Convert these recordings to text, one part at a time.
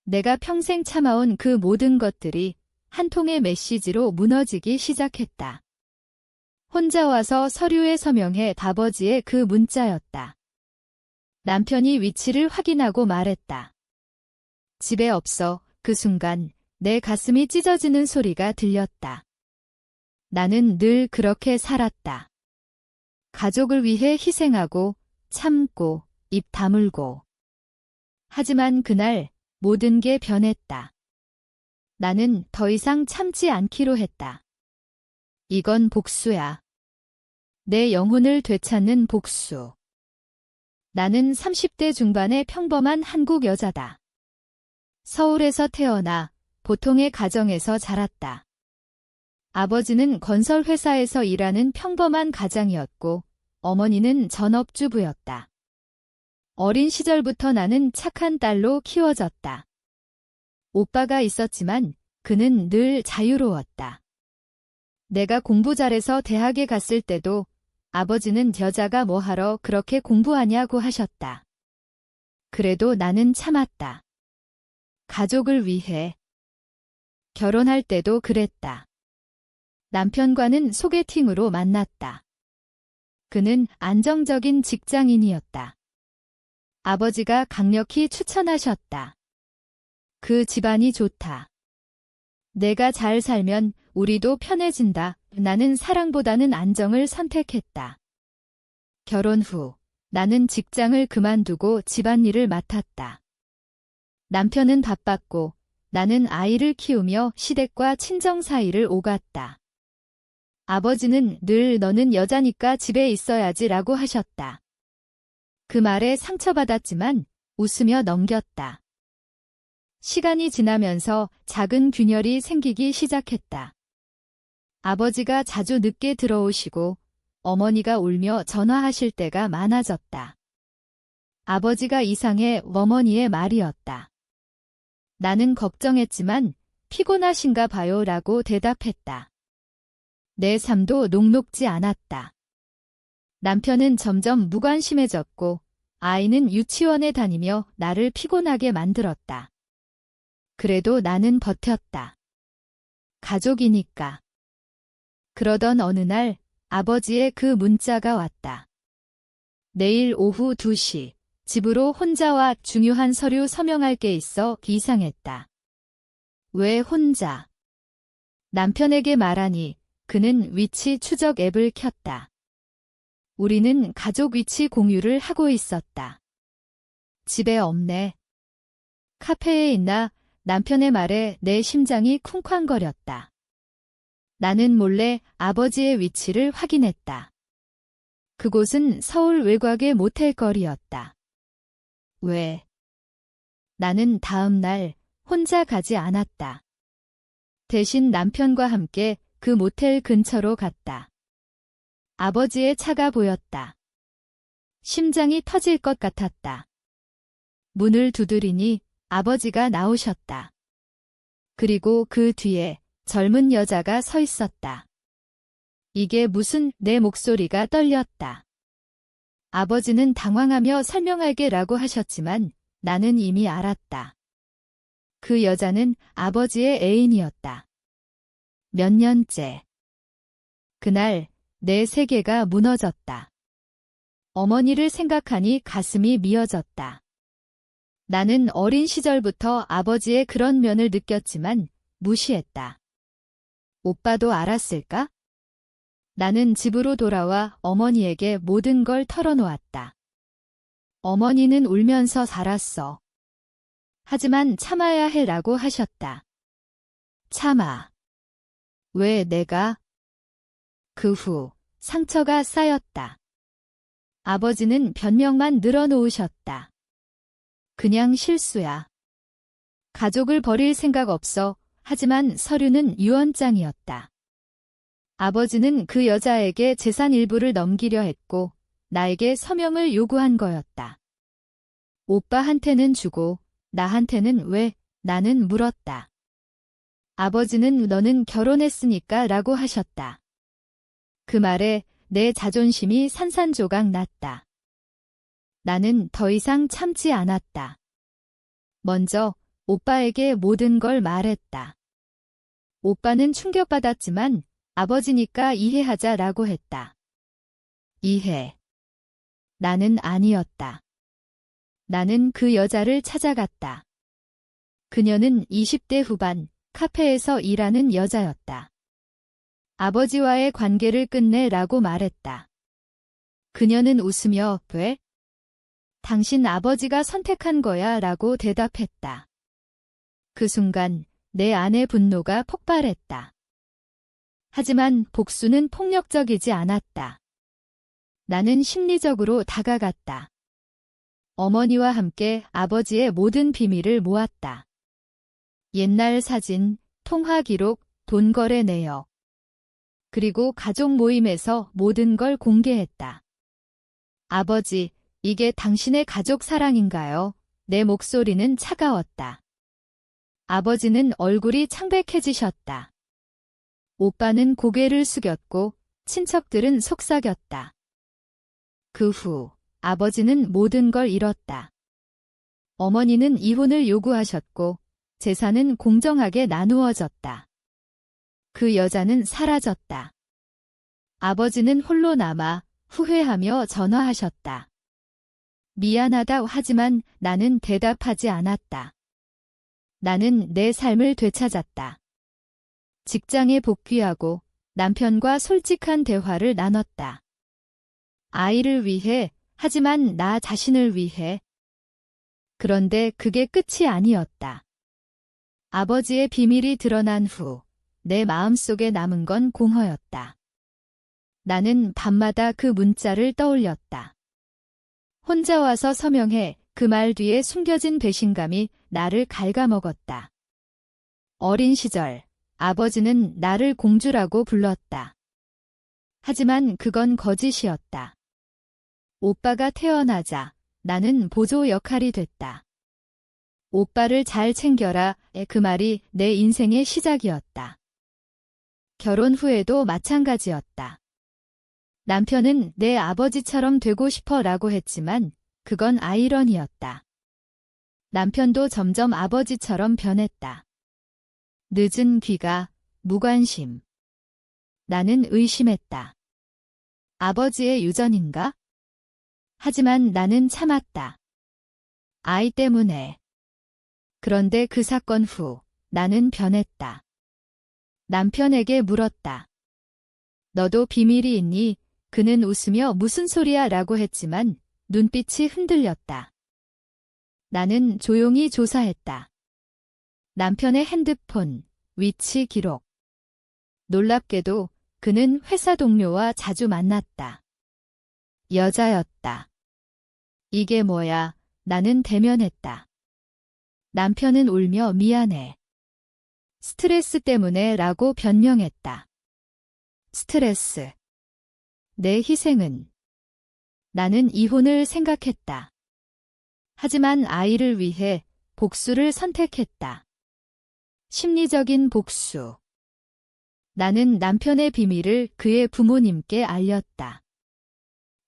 내가 평생 참아온 그 모든 것들이 한 통의 메시지로 무너지기 시작했다. 혼자 와서 서류에 서명해 아버지의 그 문자였다. 남편이 위치를 확인하고 말했다. 집에 없어. 그 순간 내 가슴이 찢어지는 소리가 들렸다. 나는 늘 그렇게 살았다. 가족을 위해 희생하고 참고 입 다물고. 하지만 그날 모든 게 변했다. 나는 더 이상 참지 않기로 했다. 이건 복수야. 내 영혼을 되찾는 복수. 나는 30대 중반의 평범한 한국 여자다. 서울에서 태어나 보통의 가정에서 자랐다. 아버지는 건설회사에서 일하는 평범한 가장이었고 어머니는 전업주부였다. 어린 시절부터 나는 착한 딸로 키워졌다. 오빠가 있었지만 그는 늘 자유로웠다. 내가 공부 잘해서 대학에 갔을 때도 아버지는 여자가 뭐하러 그렇게 공부하냐고 하셨다. 그래도 나는 참았다. 가족을 위해. 결혼할 때도 그랬다. 남편과는 소개팅으로 만났다. 그는 안정적인 직장인이었다. 아버지가 강력히 추천하셨다. 그 집안이 좋다. 내가 잘 살면 우리도 편해진다. 나는 사랑보다는 안정을 선택했다. 결혼 후 나는 직장을 그만두고 집안일을 맡았다. 남편은 바빴고 나는 아이를 키우며 시댁과 친정 사이를 오갔다. 아버지는 늘 너는 여자니까 집에 있어야지 라고 하셨다. 그 말에 상처받았지만 웃으며 넘겼다. 시간이 지나면서 작은 균열이 생기기 시작했다. 아버지가 자주 늦게 들어오시고 어머니가 울며 전화하실 때가 많아졌다. 아버지가 이상해 어머니의 말이었다. 나는 걱정했지만 피곤하신가 봐요 라고 대답했다. 내 삶도 녹록지 않았다. 남편은 점점 무관심해졌고 아이는 유치원에 다니며 나를 피곤하게 만들었다. 그래도 나는 버텼다. 가족이니까. 그러던 어느 날 아버지의 그 문자가 왔다. 내일 오후 2시 집으로 혼자 와. 중요한 서류 서명할 게 있어. 이상했다. 왜 혼자? 남편에게 말하니 그는 위치 추적 앱을 켰다. 우리는 가족 위치 공유를 하고 있었다. 집에 없네. 카페에 있나? 남편의 말에 내 심장이 쿵쾅거렸다. 나는 몰래 아버지의 위치를 확인했다. 그곳은 서울 외곽의 모텔 거리였다. 왜? 나는 다음 날 혼자 가지 않았다. 대신 남편과 함께 그 모텔 근처로 갔다. 아버지의 차가 보였다. 심장이 터질 것 같았다. 문을 두드리니 아버지가 나오셨다. 그리고 그 뒤에 젊은 여자가 서 있었다. 이게 무슨? 내 목소리가 떨렸다. 아버지는 당황하며 설명하게라고 하셨지만 나는 이미 알았다. 그 여자는 아버지의 애인이었다. 몇 년째. 그날 내 세계가 무너졌다. 어머니를 생각하니 가슴이 미어졌다. 나는 어린 시절부터 아버지의 그런 면을 느꼈지만 무시했다. 오빠도 알았을까? 나는 집으로 돌아와 어머니에게 모든 걸 털어놓았다. 어머니는 울면서 살았어. 하지만 참아야 해라고 하셨다. 참아. 왜 내가? 그 후 상처가 쌓였다. 아버지는 변명만 늘어놓으셨다. 그냥 실수야. 가족을 버릴 생각 없어. 하지만 서류는 유언장이었다. 아버지는 그 여자에게 재산 일부를 넘기려 했고 나에게 서명을 요구한 거였다. 오빠한테는 주고 나한테는 왜? 나는 물었다. 아버지는 너는 결혼했으니까 라고 하셨다. 그 말에 내 자존심이 산산조각 났다. 나는 더 이상 참지 않았다. 먼저 오빠에게 모든 걸 말했다. 오빠는 충격받았지만 아버지니까 이해하자라고 했다. 이해. 나는 아니었다. 나는 그 여자를 찾아갔다. 그녀는 20대 후반 카페에서 일하는 여자였다. 아버지와의 관계를 끝내라고 말했다. 그녀는 웃으며 왜? 당신 아버지가 선택한 거야 라고 대답했다. 그 순간 내 안의 분노가 폭발했다. 하지만 복수는 폭력적이지 않았다. 나는 심리적으로 다가갔다. 어머니와 함께 아버지의 모든 비밀을 모았다. 옛날 사진, 통화 기록, 돈 거래 내역. 그리고 가족 모임에서 모든 걸 공개했다. 아버지, 이게 당신의 가족 사랑인가요? 내 목소리는 차가웠다. 아버지는 얼굴이 창백해지셨다. 오빠는 고개를 숙였고 친척들은 속삭였다. 그 후 아버지는 모든 걸 잃었다. 어머니는 이혼을 요구하셨고 재산은 공정하게 나누어졌다. 그 여자는 사라졌다. 아버지는 홀로 남아 후회하며 전화하셨다. 미안하다 하지만 나는 대답하지 않았다. 나는 내 삶을 되찾았다. 직장에 복귀하고 남편과 솔직한 대화를 나눴다. 아이를 위해, 하지만 나 자신을 위해. 그런데 그게 끝이 아니었다. 아버지의 비밀이 드러난 후 내 마음속에 남은 건 공허였다. 나는 밤마다 그 문자를 떠올렸다. 혼자 와서 서명해 그 말 뒤에 숨겨진 배신감이 나를 갉아먹었다. 어린 시절 아버지는 나를 공주라고 불렀다. 하지만 그건 거짓이었다. 오빠가 태어나자 나는 보조 역할이 됐다. 오빠를 잘 챙겨라. 그 말이 내 인생의 시작이었다. 결혼 후에도 마찬가지였다. 남편은 내 아버지처럼 되고 싶어라고 했지만 그건 아이러니였다. 남편도 점점 아버지처럼 변했다. 늦은 귀가, 무관심. 나는 의심했다. 아버지의 유전인가? 하지만 나는 참았다. 아이 때문에. 그런데 그 사건 후 나는 변했다. 남편에게 물었다. 너도 비밀이 있니? 그는 웃으며 무슨 소리야 라고 했지만 눈빛이 흔들렸다. 나는 조용히 조사했다. 남편의 핸드폰, 위치 기록. 놀랍게도 그는 회사 동료와 자주 만났다. 여자였다. 이게 뭐야? 나는 대면했다. 남편은 울며 미안해. 스트레스 때문에 라고 변명했다. 스트레스. 내 희생은. 나는 이혼을 생각했다. 하지만 아이를 위해 복수를 선택했다. 심리적인 복수. 나는 남편의 비밀을 그의 부모님께 알렸다.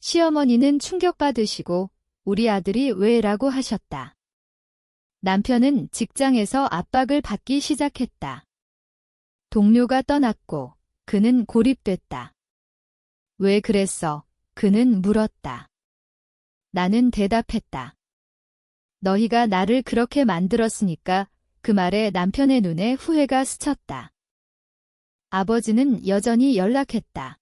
시어머니는 충격받으시고 우리 아들이 왜 라고 하셨다. 남편은 직장에서 압박을 받기 시작했다. 동료가 떠났고 그는 고립됐다. 왜 그랬어? 그는 물었다. 나는 대답했다. 너희가 나를 그렇게 만들었으니까. 그 말에 남편의 눈에 후회가 스쳤다. 아버지는 여전히 연락했다.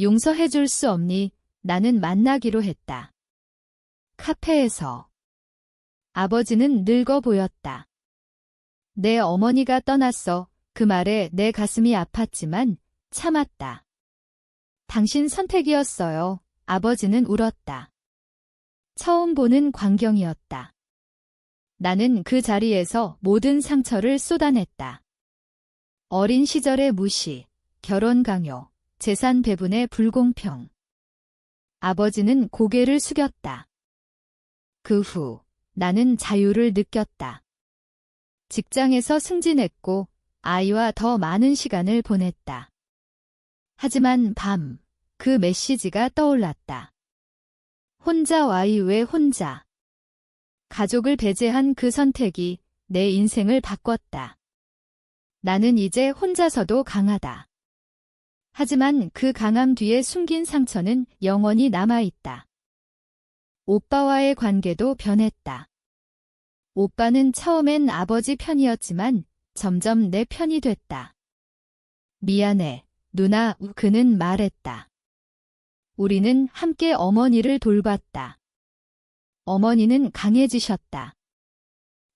용서해줄 수 없니? 나는 만나기로 했다. 카페에서. 아버지는 늙어 보였다. 내 어머니가 떠났어. 그 말에 내 가슴이 아팠지만 참았다. 당신 선택이었어요. 아버지는 울었다. 처음 보는 광경이었다. 나는 그 자리에서 모든 상처를 쏟아냈다. 어린 시절의 무시, 결혼 강요, 재산 배분의 불공평. 아버지는 고개를 숙였다. 그 후 나는 자유를 느꼈다. 직장에서 승진했고 아이와 더 많은 시간을 보냈다. 하지만 그 메시지가 떠올랐다. 혼자 와이 왜 혼자. 가족을 배제한 그 선택이 내 인생을 바꿨다. 나는 이제 혼자서도 강하다. 하지만 그 강함 뒤에 숨긴 상처는 영원히 남아있다. 오빠와의 관계도 변했다. 오빠는 처음엔 아버지 편이었지만 점점 내 편이 됐다. 미안해, 누나, 그는 말했다. 우리는 함께 어머니를 돌봤다. 어머니는 강해지셨다.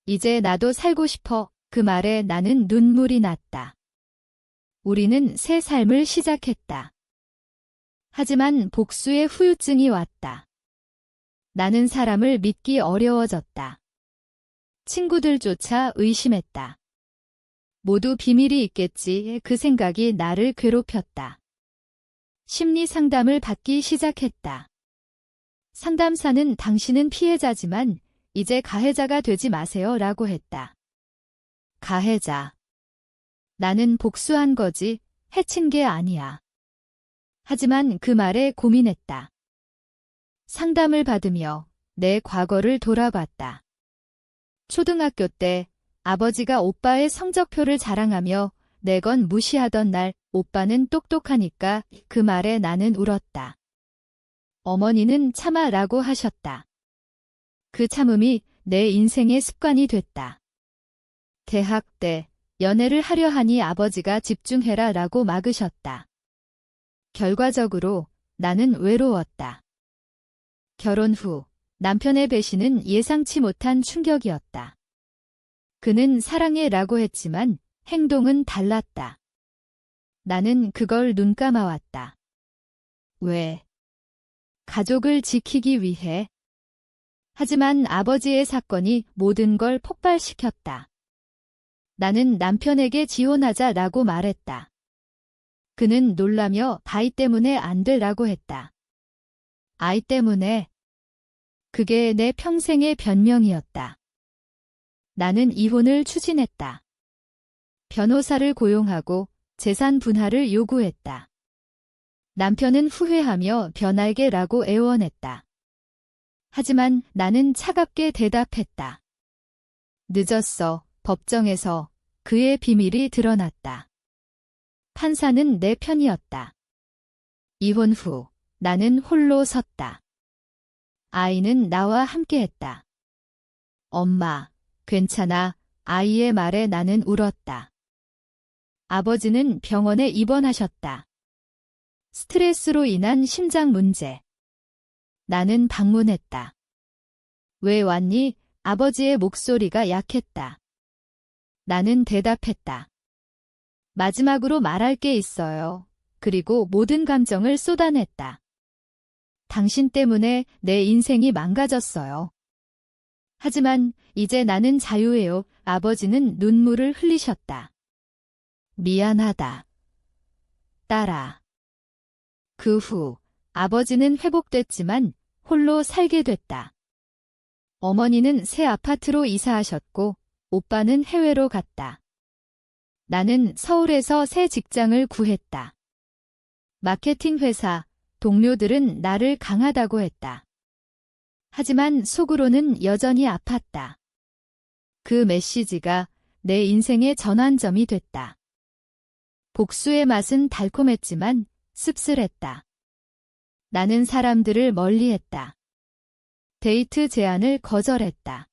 이제 나도 살고 싶어. 그 말에 나는 눈물이 났다. 우리는 새 삶을 시작했다. 하지만 복수의 후유증이 왔다. 나는 사람을 믿기 어려워졌다. 친구들조차 의심했다. 모두 비밀이 있겠지. 그 생각이 나를 괴롭혔다. 심리 상담을 받기 시작했다. 상담사는 당신은 피해자지만 이제 가해자가 되지 마세요 라고 했다. 가해자. 나는 복수한 거지, 해친 게 아니야. 하지만 그 말에 고민했다. 상담을 받으며 내 과거를 돌아봤다. 초등학교 때 아버지가 오빠의 성적표를 자랑하며 내건 무시하던 날 오빠는 똑똑하니까 그 말에 나는 울었다. 어머니는 참아라고 하셨다. 그 참음이 내 인생의 습관이 됐다. 대학 때 연애를 하려 하니 아버지가 집중해라 라고 막으셨다. 결과적으로 나는 외로웠다. 결혼 후 남편의 배신은 예상치 못한 충격이었다. 그는 사랑해 라고 했지만 행동은 달랐다. 나는 그걸 눈감아왔다. 왜? 가족을 지키기 위해. 하지만 아버지의 사건이 모든 걸 폭발시켰다. 나는 남편에게 지원하자라고 말했다. 그는 놀라며 아이 때문에 안 되라고 했다. 아이 때문에? 그게 내 평생의 변명이었다. 나는 이혼을 추진했다. 변호사를 고용하고 재산 분할을 요구했다. 남편은 후회하며 변할게라고 애원했다. 하지만 나는 차갑게 대답했다. 늦었어. 법정에서 그의 비밀이 드러났다. 판사는 내 편이었다. 이혼 후 나는 홀로 섰다. 아이는 나와 함께했다. 엄마, 괜찮아. 아이의 말에 나는 울었다. 아버지는 병원에 입원하셨다. 스트레스로 인한 심장 문제. 나는 방문했다. 왜 왔니? 아버지의 목소리가 약했다. 나는 대답했다. 마지막으로 말할 게 있어요. 그리고 모든 감정을 쏟아냈다. 당신 때문에 내 인생이 망가졌어요. 하지만 이제 나는 자유해요. 아버지는 눈물을 흘리셨다. 미안하다. 딸아. 그 후 아버지는 회복됐지만 홀로 살게 됐다. 어머니는 새 아파트로 이사하셨고 오빠는 해외로 갔다. 나는 서울에서 새 직장을 구했다. 마케팅 회사 동료들은 나를 강하다고 했다. 하지만 속으로는 여전히 아팠다. 그 메시지가 내 인생의 전환점이 됐다. 복수의 맛은 달콤했지만 씁쓸했다. 나는 사람들을 멀리했다. 데이트 제안을 거절했다.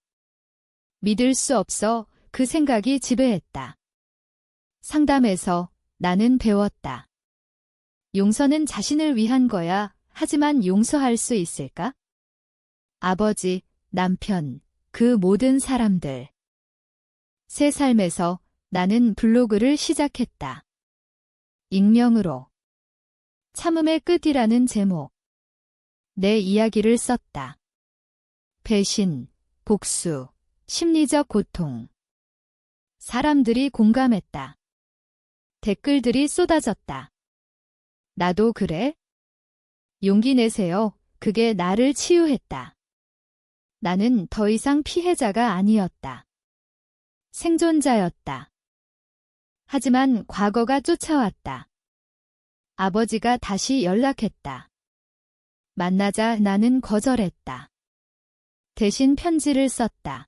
믿을 수 없어. 그 생각이 지배했다. 상담에서 나는 배웠다. 용서는 자신을 위한 거야. 하지만 용서할 수 있을까? 아버지, 남편, 그 모든 사람들. 새 삶에서 나는 블로그를 시작했다. 익명으로. 참음의 끝이라는 제목. 내 이야기를 썼다. 배신, 복수, 심리적 고통. 사람들이 공감했다. 댓글들이 쏟아졌다. 나도 그래? 용기 내세요. 그게 나를 치유했다. 나는 더 이상 피해자가 아니었다. 생존자였다. 하지만 과거가 쫓아왔다. 아버지가 다시 연락했다. 만나자. 나는 거절했다. 대신 편지를 썼다.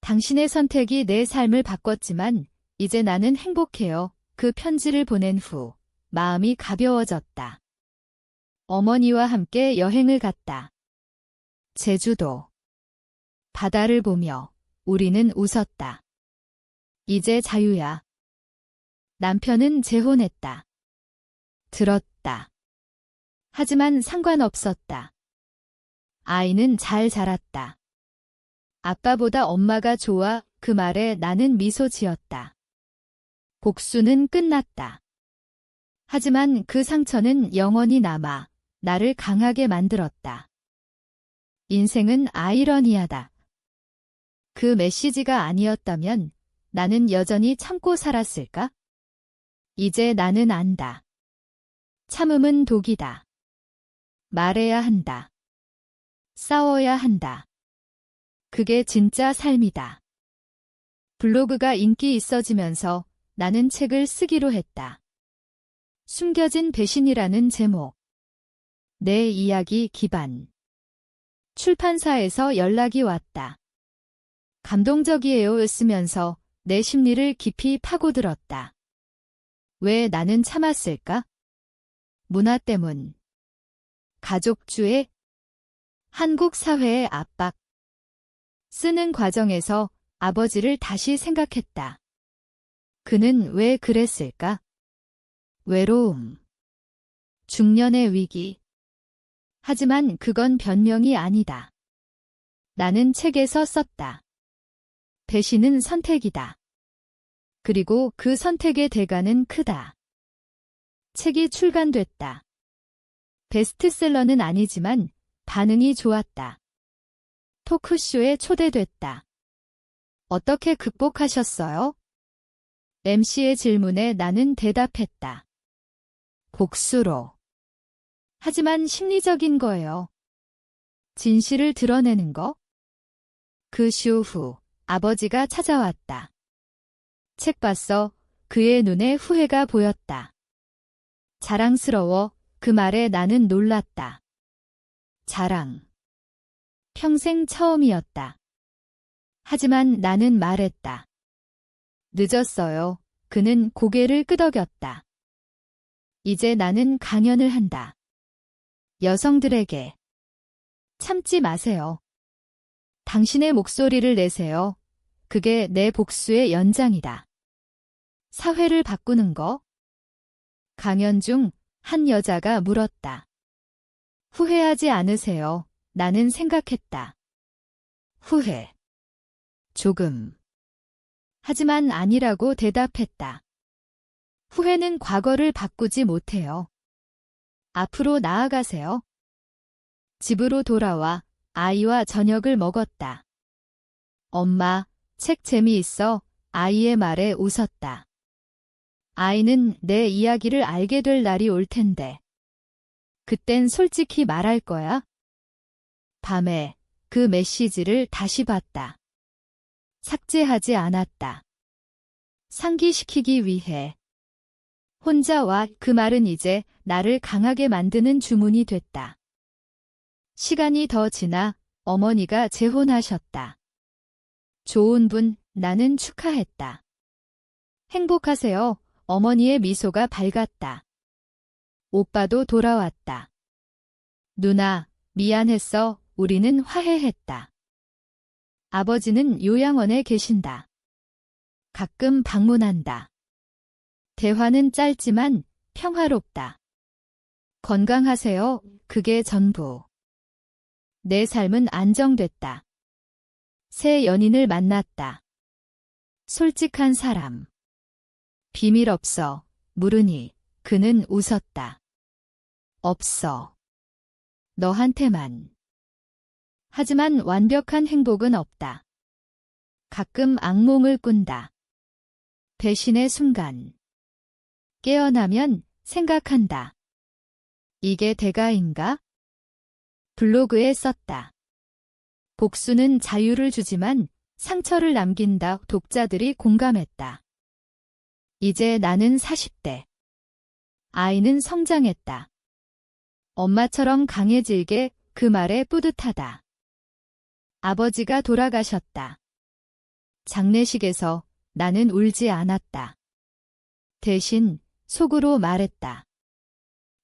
당신의 선택이 내 삶을 바꿨지만 이제 나는 행복해요. 그 편지를 보낸 후 마음이 가벼워졌다. 어머니와 함께 여행을 갔다. 제주도. 바다를 보며 우리는 웃었다. 이제 자유야. 남편은 재혼했다. 들었다. 하지만 상관없었다. 아이는 잘 자랐다. 아빠보다 엄마가 좋아. 그 말에 나는 미소 지었다. 복수는 끝났다. 하지만 그 상처는 영원히 남아 나를 강하게 만들었다. 인생은 아이러니하다. 그 메시지가 아니었다면 나는 여전히 참고 살았을까? 이제 나는 안다. 참음은 독이다. 말해야 한다. 싸워야 한다. 그게 진짜 삶이다. 블로그가 인기 있어지면서 나는 책을 쓰기로 했다. 숨겨진 배신이라는 제목. 내 이야기 기반. 출판사에서 연락이 왔다. 감동적이에요. 쓰면서 내 심리를 깊이 파고들었다. 왜 나는 참았을까? 문화 때문. 가족주의. 한국 사회의 압박. 쓰는 과정에서 아버지를 다시 생각했다. 그는 왜 그랬을까? 외로움. 중년의 위기. 하지만 그건 변명이 아니다. 나는 책에서 썼다. 배신은 선택이다. 그리고 그 선택의 대가는 크다. 책이 출간됐다. 베스트셀러는 아니지만 반응이 좋았다. 토크쇼에 초대됐다. 어떻게 극복하셨어요? MC의 질문에 나는 대답했다. 복수로. 하지만 심리적인 거예요. 진실을 드러내는 거? 그 쇼 후 아버지가 찾아왔다. 책 봤어. 그의 눈에 후회가 보였다. 자랑스러워. 그 말에 나는 놀랐다. 자랑. 평생 처음이었다. 하지만 나는 말했다. 늦었어요. 그는 고개를 끄덕였다. 이제 나는 강연을 한다. 여성들에게. 참지 마세요. 당신의 목소리를 내세요. 그게 내 복수의 연장이다. 사회를 바꾸는 거? 강연 중 한 여자가 물었다. 후회하지 않으세요? 나는 생각했다. 후회. 조금. 하지만 아니라고 대답했다. 후회는 과거를 바꾸지 못해요. 앞으로 나아가세요. 집으로 돌아와 아이와 저녁을 먹었다. 엄마, 책 재미있어. 아이의 말에 웃었다. 아이는 내 이야기를 알게 될 날이 올 텐데. 그땐 솔직히 말할 거야? 밤에 그 메시지를 다시 봤다. 삭제하지 않았다. 상기시키기 위해. 혼자와 그 말은 이제 나를 강하게 만드는 주문이 됐다. 시간이 더 지나 어머니가 재혼하셨다. 좋은 분, 나는 축하했다. 행복하세요. 어머니의 미소가 밝았다. 오빠도 돌아왔다. 누나, 미안했어. 우리는 화해했다. 아버지는 요양원에 계신다. 가끔 방문한다. 대화는 짧지만 평화롭다. 건강하세요. 그게 전부. 내 삶은 안정됐다. 새 연인을 만났다. 솔직한 사람. 비밀 없어. 물으니 그는 웃었다. 없어. 너한테만. 하지만 완벽한 행복은 없다. 가끔 악몽을 꾼다. 배신의 순간. 깨어나면 생각한다. 이게 대가인가? 블로그에 썼다. 복수는 자유를 주지만 상처를 남긴다. 독자들이 공감했다. 이제 나는 40대. 아이는 성장했다. 엄마처럼 강해질게. 그 말에 뿌듯하다. 아버지가 돌아가셨다. 장례식에서 나는 울지 않았다. 대신 속으로 말했다.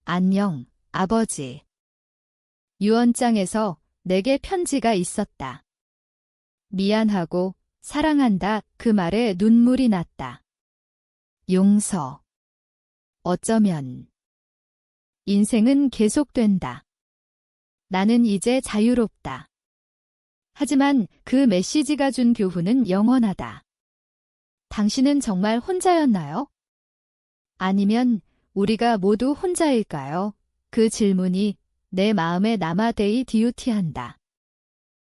안녕, 아버지. 유언장에서 내게 편지가 있었다. 미안하고 사랑한다 그 말에 눈물이 났다. 용서. 어쩌면 인생은 계속된다. 나는 이제 자유롭다. 하지만 그 메시지가 준 교훈은 영원하다. 당신은 정말 혼자였나요? 아니면 우리가 모두 혼자일까요? 그 질문이 내 마음에 남아 데이 디우티한다.